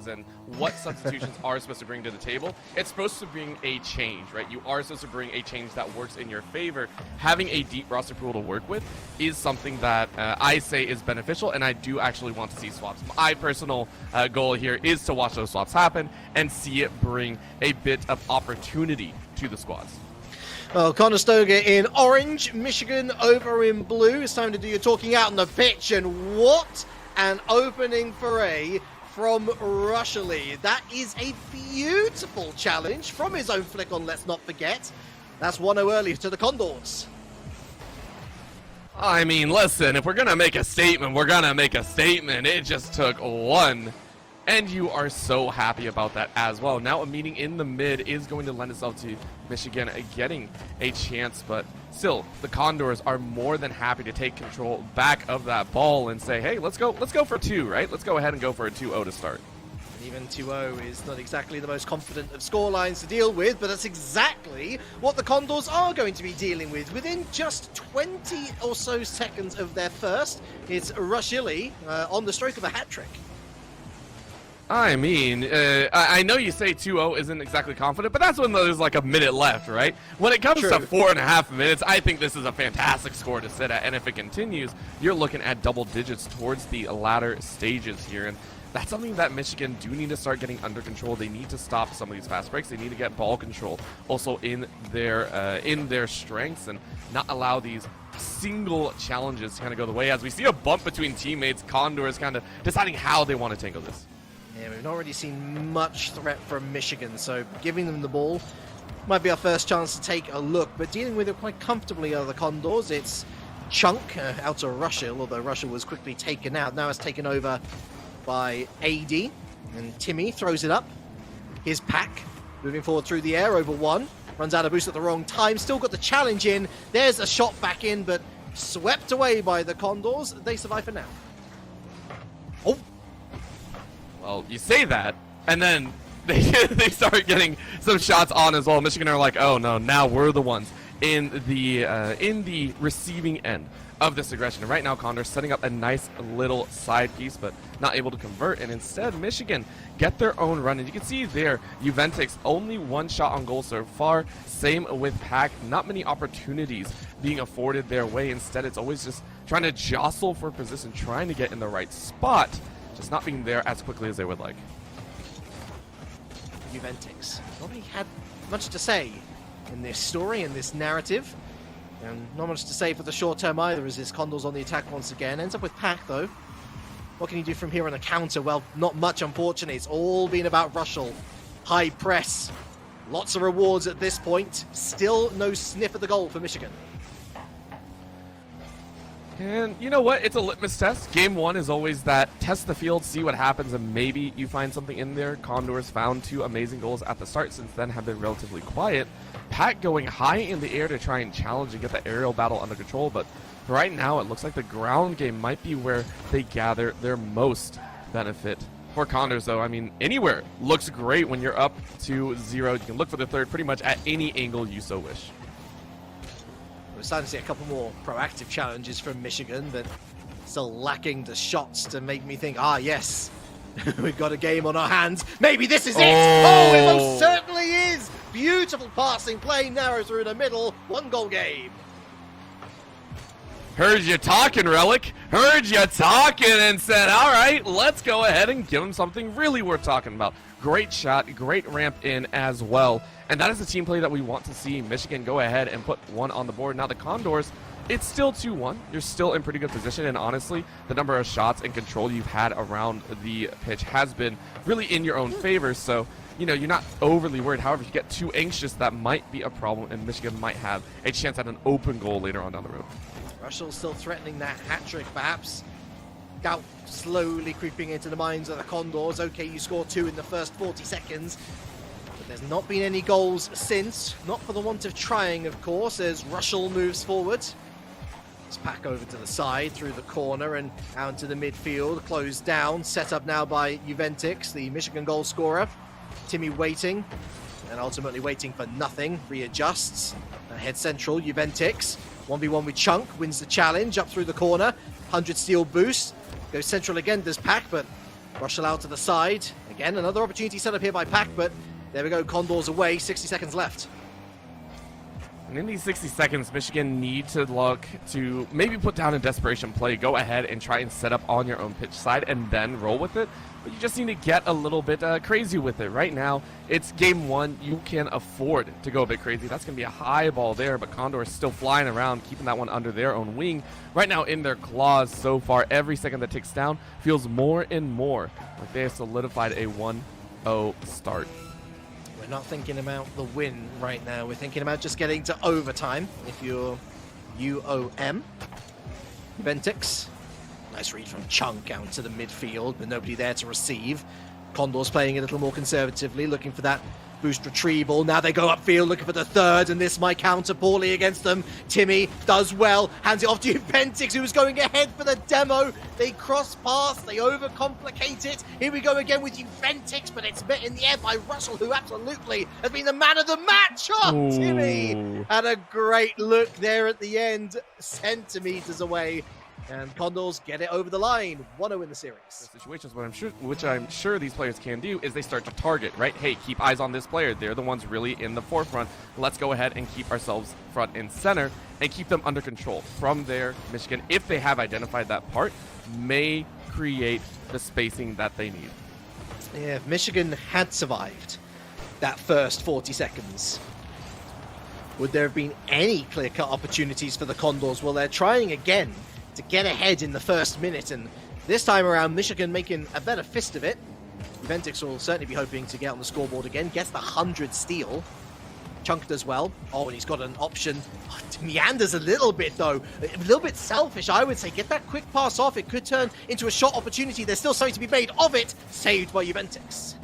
is and what substitutions are supposed to bring to the table. It's supposed to bring a change, right? You are supposed to bring a change that works in your favor. Having a deep roster pool to work with is something that I say is beneficial, and I do actually want to see swaps. My personal goal here is to watch those swaps happen and see it bring a bit of opportunity to the squads. Well, Conestoga in orange, Michigan over in blue. It's time to do your talking out on the pitch, and what an opening foray from Reliq. That is a beautiful challenge from his own flick on, let's not forget. That's 1-0 early to the Condors. I mean, listen, if we're going to make a statement, we're going to make a statement. It just took one. And you are so happy about that as well. Now a meeting in the mid is going to lend itself to Michigan getting a chance, but still, the Condors are more than happy to take control back of that ball and say, hey, let's go for two, right? Let's go ahead and go for a 2-0 to start. And even 2-0 is not exactly the most confident of scorelines to deal with, but that's exactly what the Condors are going to be dealing with. Within just 20 or so seconds of their first, it's Reliq on the stroke of a hat-trick. I mean, I know you say 2-0 isn't exactly confident, but that's when there's like a minute left, right? When it comes to 4.5 minutes, I think this is a fantastic score to sit at, and if it continues, you're looking at double digits towards the latter stages here, and that's something that Michigan do need to start getting under control. They need to stop some of these fast breaks. They need to get ball control also in their strengths and not allow these single challenges to kind of go the way. As we see a bump between teammates, Condors kind of deciding how they want to tangle this. Yeah, we've not really seen much threat from Michigan, so giving them the ball might be our first chance to take a look, but dealing with it quite comfortably are the Condors. It's Chunk out to Reliq, although Reliq was quickly taken out. Now it's taken over by AD, and Timmy throws it up. Here's Pack, moving forward through the air over one. Runs out of boost at the wrong time, still got the challenge in. There's a shot back in, but swept away by the Condors. They survive for now. Oh! Well, you say that, and then they start getting some shots on as well. Michigan are like, oh no, now we're the ones in the receiving end of this aggression. And right now, Condors setting up a nice little side piece, but not able to convert. And instead, Michigan get their own run. And you can see there, Juventus only one shot on goal so far. Same with Pack. Not many opportunities being afforded their way. Instead, it's always just trying to jostle for position, trying to get in the right spot. Just not being there as quickly as they would like. Juventus not really had much to say in this story, in this narrative. And not much to say for the short term either, as his Condors on the attack once again. Ends up with Pack though. What can you do from here on a counter? Well, not much, unfortunately. It's all been about Reliq. High press. Lots of rewards at this point. Still no sniff of the goal for Michigan. And you know what? It's a litmus test. Game one is always that. Test the field, see what happens, and maybe you find something in there. Condors found 2 amazing goals at the start, since then have been relatively quiet. Pack going high in the air to try and challenge and get the aerial battle under control, but right now it looks like the ground game might be where they gather their most benefit. For Condors, though, I mean, anywhere looks great when you're up to 0. You can look for the third pretty much at any angle you so wish. We're starting to see a couple more proactive challenges from Michigan, but still lacking the shots to make me think, yes, we've got a game on our hands. Maybe this is it. Oh, it most certainly is. Beautiful passing play, narrow through the middle. 1-goal game. Heard you talking, Reliq. Heard you talking and said, all right, let's go ahead and give him something really worth talking about. Great shot, great ramp in as well. And that is the team play that we want to see. Michigan go ahead and put 1 on the board. Now the Condors, it's still 2-1. You're still in pretty good position. And honestly, the number of shots and control you've had around the pitch has been really in your own favor. So, you know, you're not overly worried. However, if you get too anxious, that might be a problem. And Michigan might have a chance at an open goal later on down the road. Russell still threatening that hat-trick, perhaps. Doubt slowly creeping into the minds of the Condors. Okay, you score 2 in the first 40 seconds. But there's not been any goals since. Not for the want of trying, of course, as Russell moves forward. It's Pack over to the side, through the corner and out into the midfield. Closed down, set up now by Juventus, the Michigan goal scorer. Timmy waiting, and ultimately waiting for nothing. Readjusts. Head central, Juventus. 1v1 with Chunk, wins the challenge up through the corner. 100 steal boost. Goes central again, does Pack, but Rushel out to the side. Again, another opportunity set up here by Pack, but there we go, Condors away, 60 seconds left. And in these 60 seconds, Michigan need to look to maybe put down a desperation play, go ahead and try and set up on your own pitch side and then roll with it. But you just need to get a little bit crazy with it. Right now, it's game one. You can afford to go a bit crazy. That's going to be a high ball there, but Condor is still flying around, keeping that one under their own wing. Right now in their claws so far, every second that ticks down feels more and more like they have solidified a 1-0 start. We're not thinking about the win right now. We're thinking about just getting to overtime. If you're UOM. Ventix. Nice read from Chunk out to the midfield, but nobody there to receive. Condors playing a little more conservatively, looking for that boost retrieval. Now they go upfield looking for the third, and this might counter poorly against them. Timmy does well, hands it off to Ventix, who was going ahead for the demo. They cross paths, they overcomplicate it. Here we go again with Ventix, but it's met in the air by Russell, who absolutely has been the man of the match. Oh, Timmy had a great look there at the end, centimeters away. And Condors get it over the line, 1-0 in the series. Situations, which I'm sure these players can do, is they start to target, right? Hey, keep eyes on this player. They're the ones really in the forefront. Let's go ahead and keep ourselves front and center and keep them under control. From there, Michigan, if they have identified that part, may create the spacing that they need. Yeah, if Michigan had survived that first 40 seconds, would there have been any clear-cut opportunities for the Condors? Well, they're trying again to get ahead in the first minute, and this time around Michigan making a better fist of it. Ventix will certainly be hoping to get on the scoreboard again, gets the 100 steal. Chunk does well. Oh, and he's got an option. Oh, meanders a little bit though, a little bit selfish I would say. Get that quick pass off, it could turn into a shot opportunity. There's still something to be made of it. Saved by Ventix.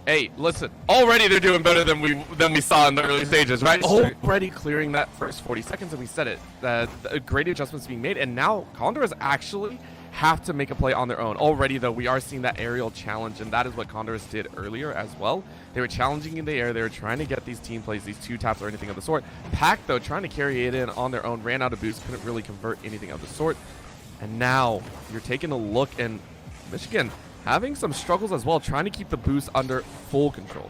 Hey, listen, already they're doing better than we saw in the early stages, right? Already clearing that first 40 seconds, and we said it. Great adjustments being made, and now Condors actually have to make a play on their own. Already, though, we are seeing that aerial challenge, and that is what Condors did earlier as well. They were challenging in the air. They were trying to get these team plays, these two taps or anything of the sort. Pack, though, trying to carry it in on their own, ran out of boost, couldn't really convert anything of the sort. And now you're taking a look, and Michigan having some struggles as well, trying to keep the boost under full control.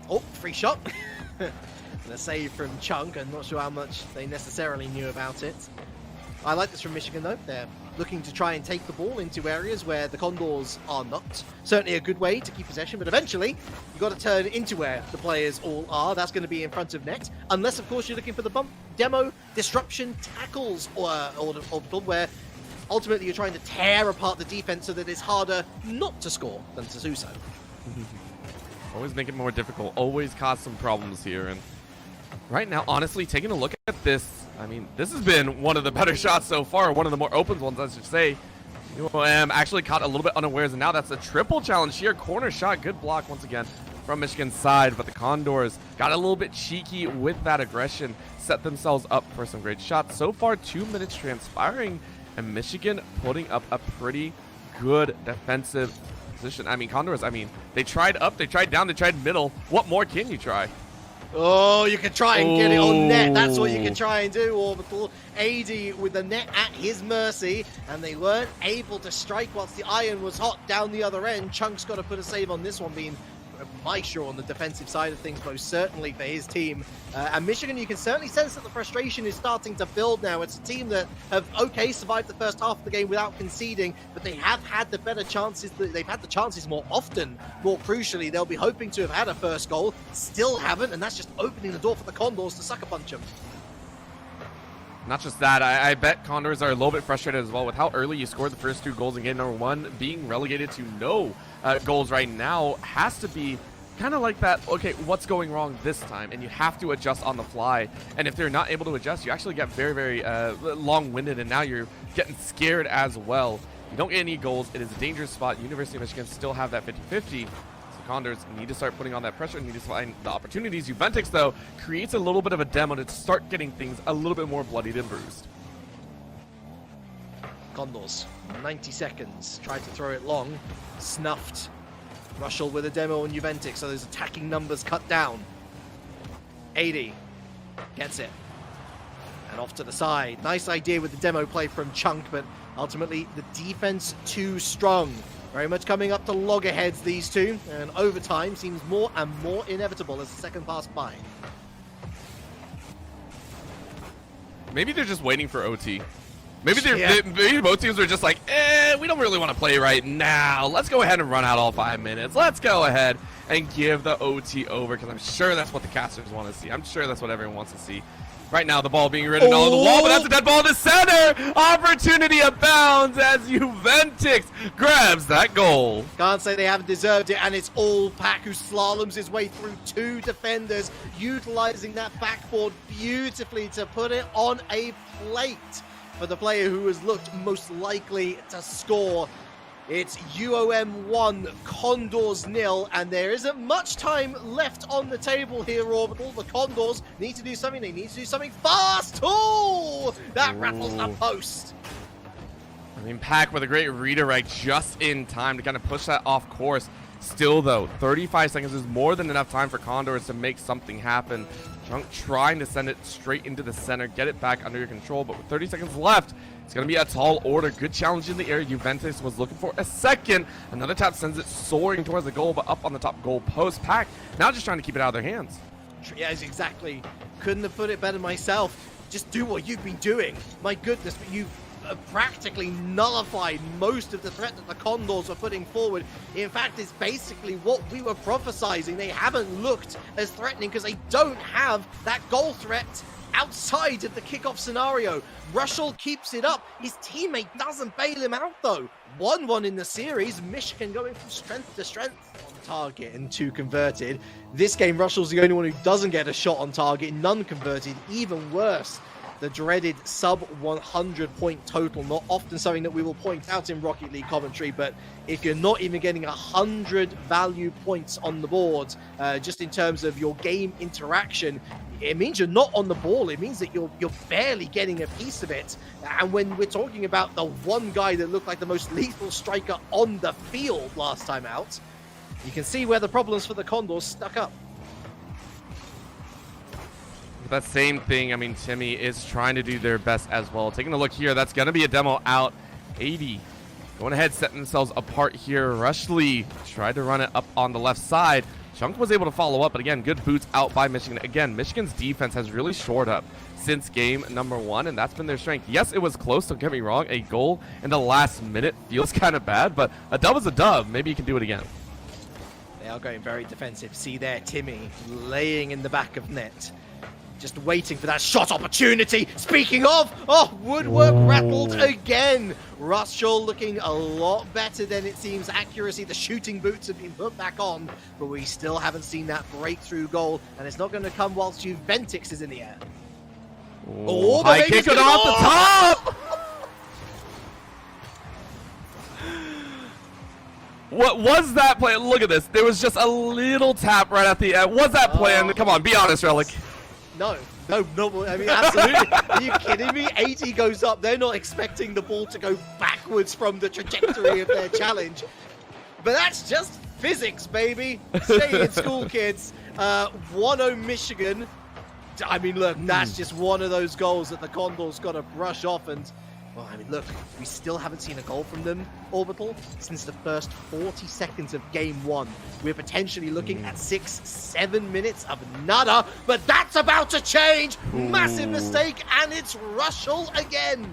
Oh, free shot. And a save from Chunk. I'm not sure how much they necessarily knew about it. I like this from Michigan, though. They're looking to try and take the ball into areas where the Condors are not. Certainly a good way to keep possession, but eventually you've got to turn into where the players all are. That's going to be in front of net. Unless, of course, you're looking for the bump, demo, disruption, tackles, or where ultimately you're trying to tear apart the defense so that it's harder not to score than to do so. Always make it more difficult, always cause some problems here. And right now, honestly, taking a look at this, I mean, this has been one of the better shots so far, one of the more open ones, I should say. UOM actually caught a little bit unawares, and now that's a triple challenge here. Corner shot, good block once again from Michigan's side, but the Condors got a little bit cheeky with that aggression, set themselves up for some great shots. So far, 2 minutes transpiring, and Michigan putting up a pretty good defensive position. I mean, Condors, they tried up, they tried down, they tried middle. What more can you try? Oh, you can try and get it on net. That's what you can try and do, Orbital. AD with the net at his mercy, and they weren't able to strike whilst the iron was hot down the other end. Chunk's got to put a save on this one, being maestro on the defensive side of things, most certainly for his team. And Michigan, you can certainly sense that the frustration is starting to build now. It's a team that have, survived the first half of the game without conceding, but they have had the better chances. They've had the chances more often. More crucially, they'll be hoping to have had a first goal. Still haven't, and that's just opening the door for the Condors to sucker punch them. Not just that, I bet Condors are a little bit frustrated as well with how early you scored the first 2 goals in game number 1. Being relegated to no goals right now has to be kind of like that, okay, what's going wrong this time? And you have to adjust on the fly. And if they're not able to adjust, you actually get very, very long-winded, and now you're getting scared as well. You don't get any goals. It is a dangerous spot. University of Michigan still have that 50-50. Condors need to start putting on that pressure, need to find the opportunities. Ventix, though, creates a little bit of a demo to start getting things a little bit more bloodied and bruised. Condors, 90 seconds, tried to throw it long, snuffed. Rushel with a demo on Ventix, so those attacking numbers cut down. 80 gets it. And off to the side. Nice idea with the demo play from Chunk, but Ultimately, the defense too strong. Very much coming up to loggerheads, these two, and overtime seems more and more inevitable as the second pass by. Maybe they're just waiting for OT. Maybe maybe both teams are just like, we don't really want to play right now. Let's go ahead and run out all 5 minutes. Let's go ahead and give the OT over, because I'm sure that's what the casters want to see. I'm sure that's what everyone wants to see. Right now, the ball being ridden on the wall, but that's a dead ball in the center. Opportunity abounds as Juventix grabs that goal. Can't say they haven't deserved it, and it's all Pack who slaloms his way through two defenders, utilizing that backboard beautifully to put it on a plate for the player who has looked most likely to score. It's UOM 1, Condors 0, and there isn't much time left on the table here, Orbital. The Condors need to do something. They need to do something fast. Oh, that rattles the post. I mean, Pack with a great redirect just in time to kind of push that off course. Still, though, 35 seconds is more than enough time for Condors to make something happen. Chunk trying to send it straight into the center, get it back under your control, but with 30 seconds left, it's going to be a tall order. Good challenge in the air. Juventix was looking for a second. Another tap sends it soaring towards the goal, but up on the top goal post. Pack now just trying to keep it out of their hands. Yes, exactly. Couldn't have put it better myself. Just do what you've been doing. My goodness, but you've practically nullified most of the threat that the Condors were putting forward. In fact, it's basically what we were prophesizing. They haven't looked as threatening because they don't have that goal threat outside of the kickoff scenario. Russell keeps it up. His teammate doesn't bail him out, though. 1-1 in the series. Michigan going from strength to strength on target and 2 converted. This game, Russell's the only one who doesn't get a shot on target. None converted. Even worse, the dreaded sub 100 point total. Not often something that we will point out in Rocket League commentary, but if you're not even getting 100 value points on the board, just in terms of your game interaction, it means you're not on the ball. It means that you're barely getting a piece of it. And when we're talking about the one guy that looked like the most lethal striker on the field last time out, you can see where the problems for the Condors stuck up. That same thing, I mean, Timmy is trying to do their best as well. Taking a look here, that's going to be a demo out. 80 going ahead, setting themselves apart here. Rushley tried to run it up on the left side. Chunk was able to follow up, but again, good boots out by Michigan. Again, Michigan's defense has really shored up since game number 1, and that's been their strength. Yes, it was close, don't get me wrong. A goal in the last minute feels kind of bad, but a dub is a dub. Maybe you can do it again. They are going very defensive. See there, Timmy laying in the back of net. Just waiting for that shot opportunity. Speaking of, woodwork rattled again. Russell looking a lot better than it seems. Accuracy, the shooting boots have been put back on, but we still haven't seen that breakthrough goal, and it's not going to come whilst Juventix is in the air. Oh, high kick it off the top! What was that play? Look at this. There was just a little tap right at the end. Was that planned? Come on, be honest, Reliq. No, I mean, absolutely. Are you kidding me? 80 goes up. They're not expecting the ball to go backwards from the trajectory of their challenge. But that's just physics, baby. Stay in school, kids. 1-0 Michigan. I mean, look, that's just one of those goals that the Condors got to brush off. And, well, I mean, look, we still haven't seen a goal from them, Orbital, since the first 40 seconds of game 1. We're potentially looking at 6-7 minutes of nada, but that's about to change. Massive mistake, and it's Russell again.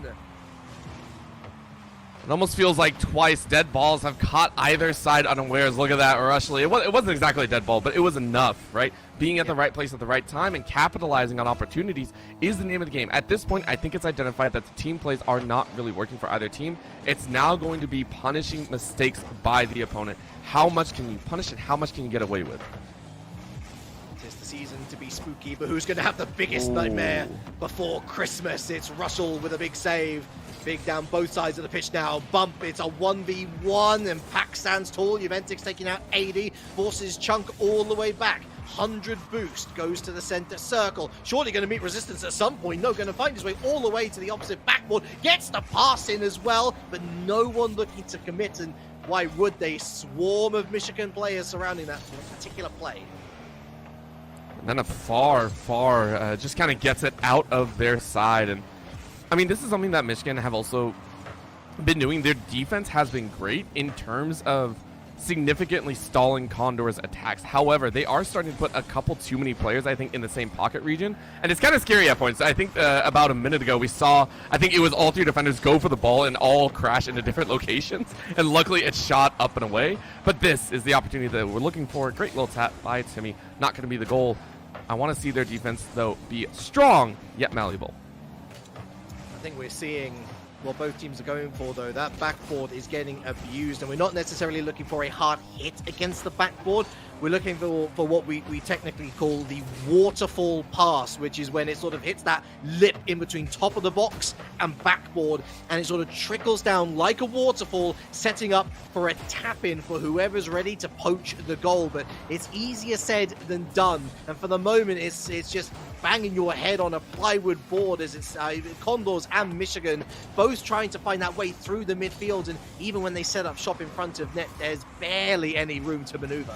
It almost feels like twice dead balls have caught either side unawares. Look at that, Rushley. It wasn't exactly a dead ball, but it was enough, right? Being at the right place at the right time and capitalizing on opportunities is the name of the game. At this point, I think it's identified that the team plays are not really working for either team. It's now going to be punishing mistakes by the opponent. How much can you punish it? How much can you get away with? Tis the season to be spooky, but who's going to have the biggest nightmare before Christmas? It's Russell with a big save. Big down both sides of the pitch now. Bump, it's a 1v1, and Pack stands tall. Juventix taking out 80, forces Chunk all the way back. 100 boost, goes to the center circle. Surely going to meet resistance at some point. No, going to find his way all the way to the opposite backboard. Gets the pass in as well, but no one looking to commit, and why would they? Swarm of Michigan players surrounding that particular play. And then a far, just kind of gets it out of their side. And I mean, this is something that Michigan have also been doing, their defense has been great in terms of significantly stalling Condor's attacks. However, they are starting to put a couple too many players, I think, in the same pocket region, and it's kind of scary at points. I think about a minute ago we saw, I think it was all three defenders go for the ball and all crash into different locations, and luckily it shot up and away. But this is the opportunity that we're looking for. Great little tap by Timmy. Not going to be the goal. I want to see their defense, though, be strong yet malleable. I think we're seeing what both teams are going for, though. That backboard is getting abused, and we're not necessarily looking for a hard hit against the backboard. We're looking for what we technically call the waterfall pass, which is when it sort of hits that lip in between top of the box and backboard, and it sort of trickles down like a waterfall, setting up for a tap-in for whoever's ready to poach the goal. But it's easier said than done, and for the moment it's just banging your head on a plywood board as it's Condors and Michigan both trying to find that way through the midfield, and even when they set up shop in front of net, there's barely any room to maneuver.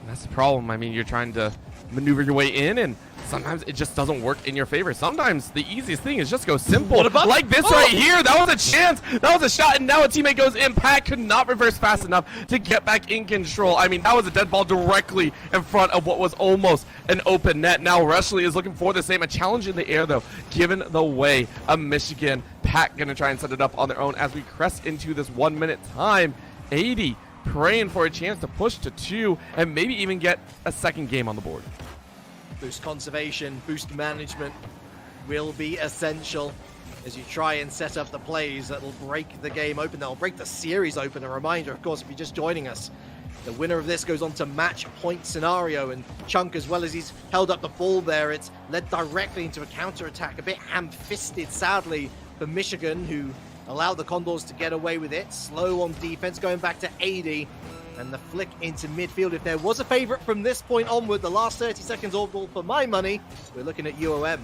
That's the problem. I mean, you're trying to maneuver your way in, and sometimes it just doesn't work in your favor. Sometimes the easiest thing is just go simple. Like this right here. That was a chance. That was a shot, and now a teammate goes in. Pat could not reverse fast enough to get back in control. I mean, that was a dead ball directly in front of what was almost an open net. Now Rushley is looking for the same. A challenge in the air, though, given the way of Michigan. Pat going to try and set it up on their own as we crest into this 1 minute time. 80 praying for a chance to push to 2 and maybe even get a second game on the board. Boost conservation, boost management will be essential as you try and set up the plays that will break the game open, that will break the series open. A reminder, of course, if you're just joining us, the winner of this goes on to match point scenario, and Chunk, as well as he's held up the ball there, it's led directly into a counter-attack, a bit ham-fisted, sadly, for Michigan, who allowed the Condors to get away with it. Slow on defense, going back to 80, and the flick into midfield. If there was a favorite from this point onward, the last 30 seconds Orbital, for my money, we're looking at UOM.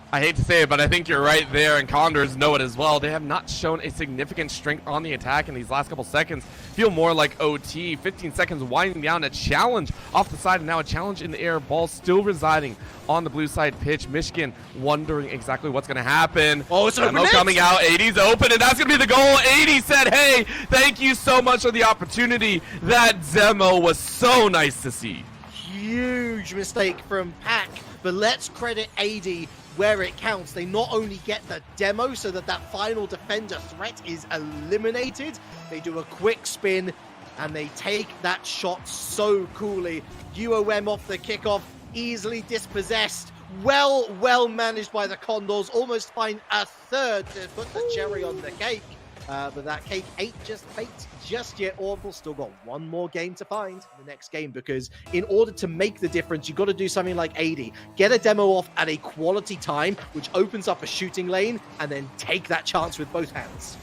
I hate to say it, but I think you're right there, and Condors know it as well. They have not shown a significant strength on the attack in these last couple seconds. Feel more like OT. 15 seconds winding down, a challenge off the side, and now a challenge in the air. Ball still residing on the blue side pitch. Michigan wondering exactly what's going to happen. Oh, it's Demo coming out. 80's open, and that's going to be the goal. 80 said, hey, thank you so much for the opportunity. That demo was so nice to see. Huge mistake from Pack, but let's credit 80 where it counts. They not only get the demo so that that final defender threat is eliminated, they do a quick spin and they take that shot so coolly. UOM off the kickoff, easily dispossessed. Well managed by the Condors. Almost find a third to put the cherry on the cake. But that cake ain't just baked just yet. Orbital still got one more game to find in the next game, because in order to make the difference, you've got to do something like 80. Get a demo off at a quality time, which opens up a shooting lane, and then take that chance with both hands.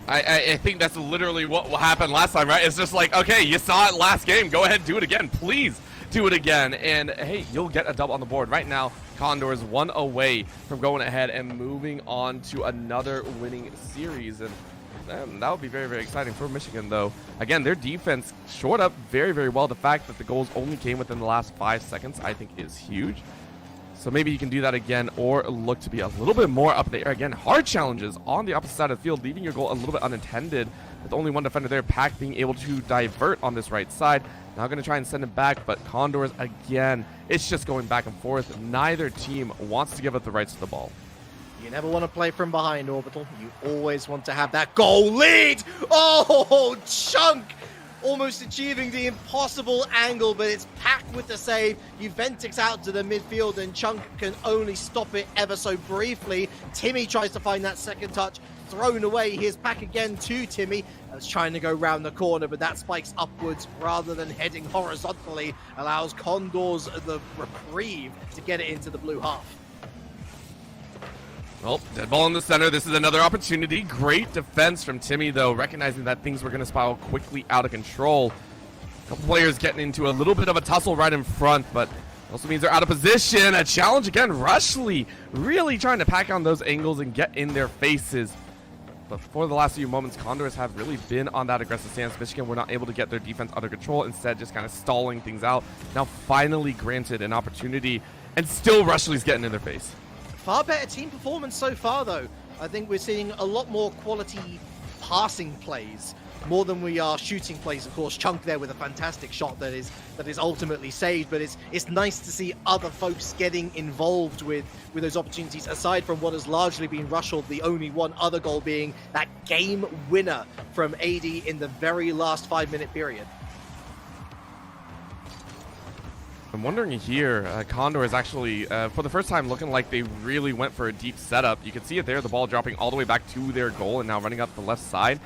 I think that's literally what happened last time, right? It's just like, okay, you saw it last game. Go ahead, do it again. Please do it again. And, hey, you'll get a dub on the board. Right now, Condors one away from going ahead and moving on to another winning series. And that would be very, very exciting for Michigan, though. Again, their defense shored up very, very well. The fact that the goals only came within the last 5 seconds, I think, is huge. So maybe you can do that again, or look to be a little bit more up there. Again, hard challenges on the opposite side of the field, leaving your goal a little bit unintended, with only one defender there. Pack being able to divert on this right side. Now going to try and send it back, but Condors, again, it's just going back and forth. Neither team wants to give up the rights to the ball. You never want to play from behind, Orbital. You always want to have that goal lead. Oh, Chunk! Almost achieving the impossible angle, but it's Pack with the save. Juventix out to the midfield, and Chunk can only stop it ever so briefly. Timmy tries to find that second touch. Thrown away. Here's Pack again to Timmy. That's trying to go round the corner, but that spikes upwards rather than heading horizontally. Allows Condors the reprieve to get it into the blue half. Well, dead ball in the center. This is another opportunity. Great defense from Timmy, though, recognizing that things were going to spiral quickly out of control. A couple players getting into a little bit of a tussle right in front, but it also means they're out of position. A challenge again. Rushley really trying to pack on those angles and get in their faces. But for the last few moments, Condors have really been on that aggressive stance. Michigan were not able to get their defense under control, instead just kind of stalling things out. Now finally granted an opportunity, and still Rushley's getting in their face. far better team performance so far, though. I think we're seeing a lot more quality passing plays, more than we are shooting plays. Of course, Chunk there with a fantastic shot that is ultimately saved, but it's nice to see other folks getting involved with those opportunities, aside from what has largely been Rushall, the only one other goal being that game winner from AD in the very last 5-minute period. I'm wondering here, Condor is actually, for the first time, looking like they really went for a deep setup. You can see it there, the ball dropping all the way back to their goal and now running up the left side.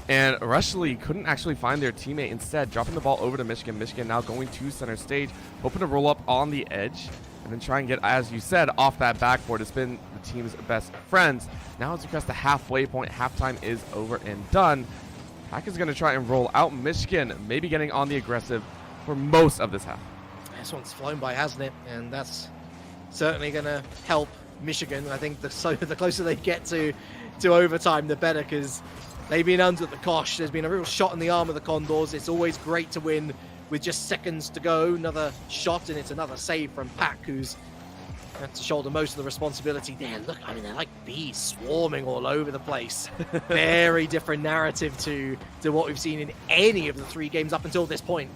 And Rushley couldn't actually find their teammate, instead dropping the ball over to Michigan. Michigan now going to center stage, hoping to roll up on the edge and then try and get, as you said, off that backboard. It's been the team's best friends. Now as we cross the halfway point, halftime is over and done. Pack is going to try and roll out Michigan, maybe getting on the aggressive for most of this half. This one's flown by, hasn't it? And that's certainly going to help Michigan. I think the closer they get to overtime, the better, because they've been under the cosh. There's been a real shot in the arm of the Condors. It's always great to win with just seconds to go. Another shot, and it's another save from Pack, who's had to shoulder most of the responsibility there. Look, I mean, they're like bees swarming all over the place. Very different narrative to what we've seen in any of the 3 games up until this point.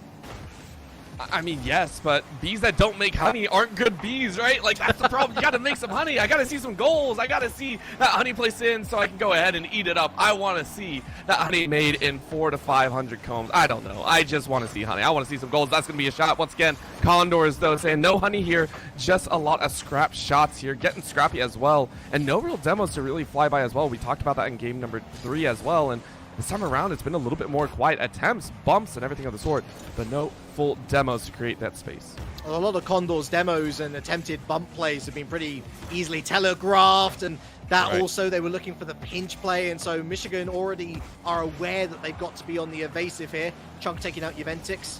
I mean, yes, but bees that don't make honey aren't good bees, right? Like, that's the problem. You got to make some honey. I got to see some goals. I got to see that honey placed in so I can go ahead and eat it up. I want to see that honey made in 400 to 500 combs. I don't know. I just want to see honey. I want to see some goals. That's going to be a shot. Once again, Condors, though, saying no honey here. Just a lot of scrap shots here. Getting scrappy as well. And no real demos to really fly by as well. We talked about that in game number 3 as well. And this time around, it's been a little bit more quiet. Attempts, bumps, and everything of the sort, but no full demos to create that space. A lot of Condors demos and attempted bump plays have been pretty easily telegraphed, and that Right. Also they were looking for the pinch play, and so Michigan already are aware that they've got to be on the evasive here. Chunk taking out Juventix,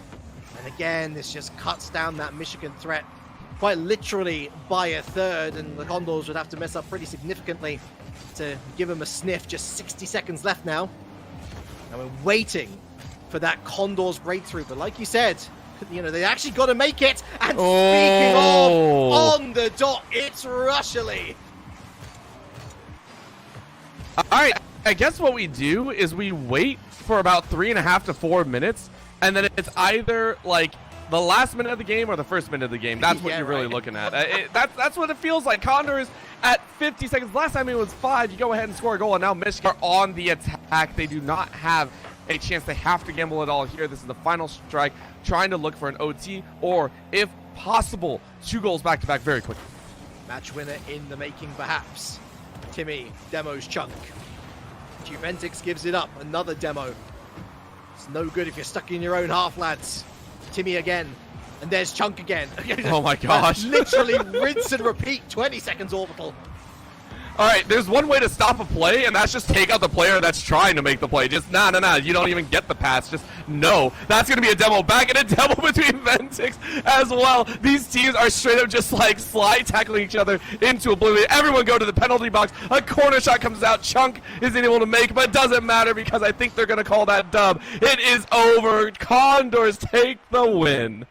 and again, this just cuts down that Michigan threat quite literally by a third, and the Condors would have to mess up pretty significantly to give them a sniff. Just 60 seconds left now. And we're waiting for that Condors breakthrough. But like you said, you know, they actually got to make it. And speaking of, on the dot, it's Rushley. All right, I guess what we do is we wait for about 3.5 to 4 minutes, and then it's either like the last minute of the game or the first minute of the game. That's what Yeah, you're really right. looking at. That's what it feels like. Condors at 50 seconds. Last time it was 5. You go ahead and score a goal, and now Michigan are on the attack. They do not have a chance. They have to gamble it all here. This is the final strike, trying to look for an OT, or if possible, 2 goals back-to-back very quickly. Match winner in the making, perhaps. Timmy demos Chunk. Juventix gives it up. Another demo. It's no good if you're stuck in your own half, lads. Timmy again. And there's Chunk again. Oh my gosh. Literally rinse and repeat. 20 seconds Orbital. All right, there's one way to stop a play, and that's just take out the player that's trying to make the play. Just, nah, you don't even get the pass. Just, no. That's going to be a demo back and a demo between Ventix as well. These teams are straight up just like slide tackling each other into oblivion. Everyone go to the penalty box. A corner shot comes out. Chunk isn't able to make, but it doesn't matter because I think they're going to call that dub. It is over. Condors take the win.